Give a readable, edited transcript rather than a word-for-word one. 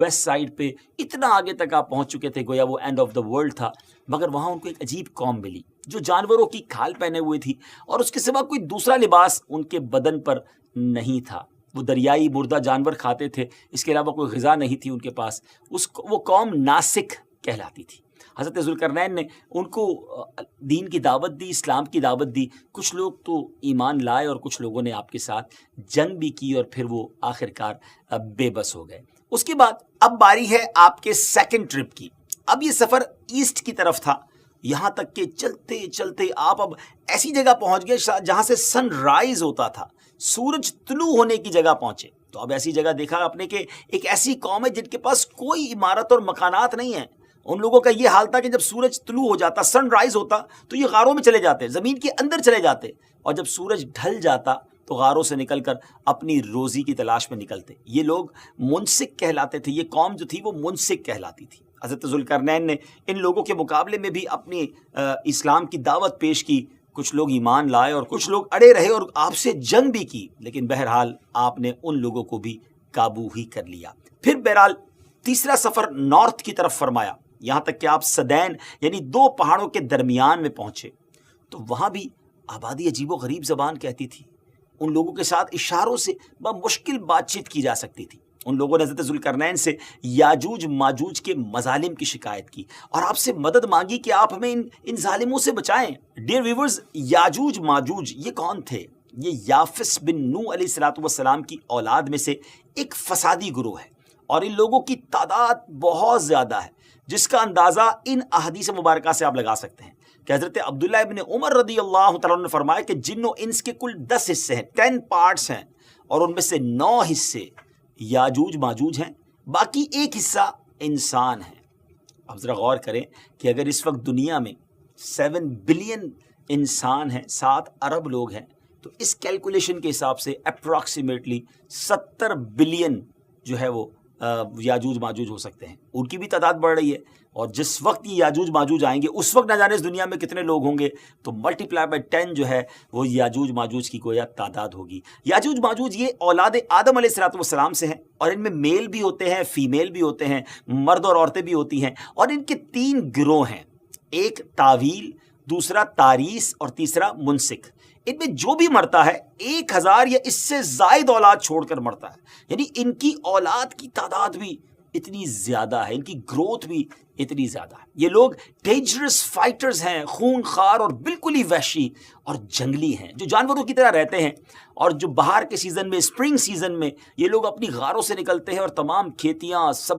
West side پہ اتنا آگے تک آپ پہنچ چکے تھے، گویا وہ اینڈ آف دا ورلڈ تھا، مگر وہاں ان کو ایک عجیب قوم ملی جو جانوروں کی کھال پہنے ہوئے تھی اور اس کے سوا کوئی دوسرا لباس ان کے بدن پر نہیں تھا۔ وہ دریائی مردہ جانور کھاتے تھے، اس کے علاوہ کوئی غذا نہیں تھی ان کے پاس۔ وہ قوم ناسک کہلاتی تھی۔ حضرت ذوالقرنین نے ان کو دین کی دعوت دی، اسلام کی دعوت دی۔ کچھ لوگ تو ایمان لائے اور کچھ لوگوں نے آپ کے ساتھ جنگ بھی کی اور پھر وہ آخر کار بے بس ہو گئے۔ اس کے بعد اب باری ہے آپ کے سیکنڈ ٹرپ کی۔ اب یہ سفر ایسٹ کی طرف تھا، یہاں تک کہ چلتے چلتے آپ اب ایسی جگہ پہنچ گئے جہاں سے سن رائز ہوتا تھا، سورج طلوع ہونے کی جگہ پہنچے۔ تو اب ایسی جگہ دیکھا آپ نے کہ ایک ایسی قوم ہے جن کے پاس کوئی عمارت اور مکانات نہیں ہیں۔ ان لوگوں کا یہ حال تھا کہ جب سورج طلوع ہو جاتا، سن رائز ہوتا، تو یہ غاروں میں چلے جاتے، زمین کے اندر چلے جاتے، اور جب سورج ڈھل جاتا تو غاروں سے نکل کر اپنی روزی کی تلاش میں نکلتے۔ یہ لوگ منسک کہلاتے تھے، یہ قوم جو تھی وہ منسک کہلاتی تھی۔ حضرت ذوالقرنین نے ان لوگوں کے مقابلے میں بھی اپنی اسلام کی دعوت پیش کی۔ کچھ لوگ ایمان لائے اور کچھ لوگ اڑے رہے اور آپ سے جنگ بھی کی، لیکن بہرحال آپ نے ان لوگوں کو بھی قابو ہی کر لیا۔ پھر بہرحال تیسرا سفر نارتھ کی طرف فرمایا، یہاں تک کہ آپ سدین یعنی دو پہاڑوں کے درمیان میں پہنچے۔ تو وہاں بھی آبادی عجیب و غریب زبان کہتی تھی، ان لوگوں کے ساتھ اشاروں سے بمشکل بات چیت کی جا سکتی تھی۔ ان لوگوں نے حضرت ذوالقرنین سے یاجوج ماجوج کے مظالم کی شکایت کی اور آپ سے مدد مانگی کہ آپ ہمیں ان ظالموں سے بچائیں۔ ڈیئر ویورز، یاجوج ماجوج یہ کون تھے؟ یہ یافس بن نوح علیہ السلام کی اولاد میں سے ایک فسادی گروہ ہے، اور ان لوگوں کی تعداد بہت زیادہ ہے، جس کا اندازہ ان احادیث مبارکہ سے آپ لگا سکتے ہیں کہ حضرت عبداللہ ابن عمر رضی اللہ تعالیٰ عنہ نے فرمایا کہ جن و انس کے کل 10 حصے ہیں، 10 پارٹس ہیں، اور ان میں سے 9 حصے یاجوج ماجوج ہیں، باقی ایک حصہ انسان ہیں۔ اب ذرا غور کریں کہ اگر اس وقت دنیا میں 7 بلین انسان ہیں، 7 ارب لوگ ہیں، تو اس کیلکولیشن کے حساب سے اپروکسیمیٹلی 70 بلین جو ہے وہ یاجوج ماجوج ہو سکتے ہیں۔ ان کی بھی تعداد بڑھ رہی ہے، اور جس وقت یہ یاجوج ماجوج آئیں گے اس وقت نہ جانے اس دنیا میں کتنے لوگ ہوں گے، تو ملٹیپلائی بائی 10 جو ہے وہ یاجوج ماجوج کی گویا تعداد ہوگی۔ یاجوج ماجوج یہ اولاد آدم علیہ السلام سے ہیں، اور ان میں میل بھی ہوتے ہیں، فیمیل بھی ہوتے ہیں، مرد اور عورتیں بھی ہوتی ہیں، اور ان کے 3 گروہ ہیں، ایک تاویل، دوسرا تاریس اور تیسرا منسک۔ ان میں جو بھی مرتا ہے 1000 یا اس سے زائد اولاد چھوڑ کر مرتا ہے، یعنی ان کی اولاد کی تعداد بھی اتنی زیادہ ہے، ان کی گروتھ بھی اتنی زیادہ ہے۔ یہ لوگ ڈینجرس فائٹرز ہیں، خون خوار اور بالکل ہی وحشی اور جنگلی ہیں، جو جانوروں کی طرح رہتے ہیں، اور جو بہار کے سیزن میں، اسپرنگ سیزن میں یہ لوگ اپنی غاروں سے نکلتے ہیں اور تمام کھیتیاں سب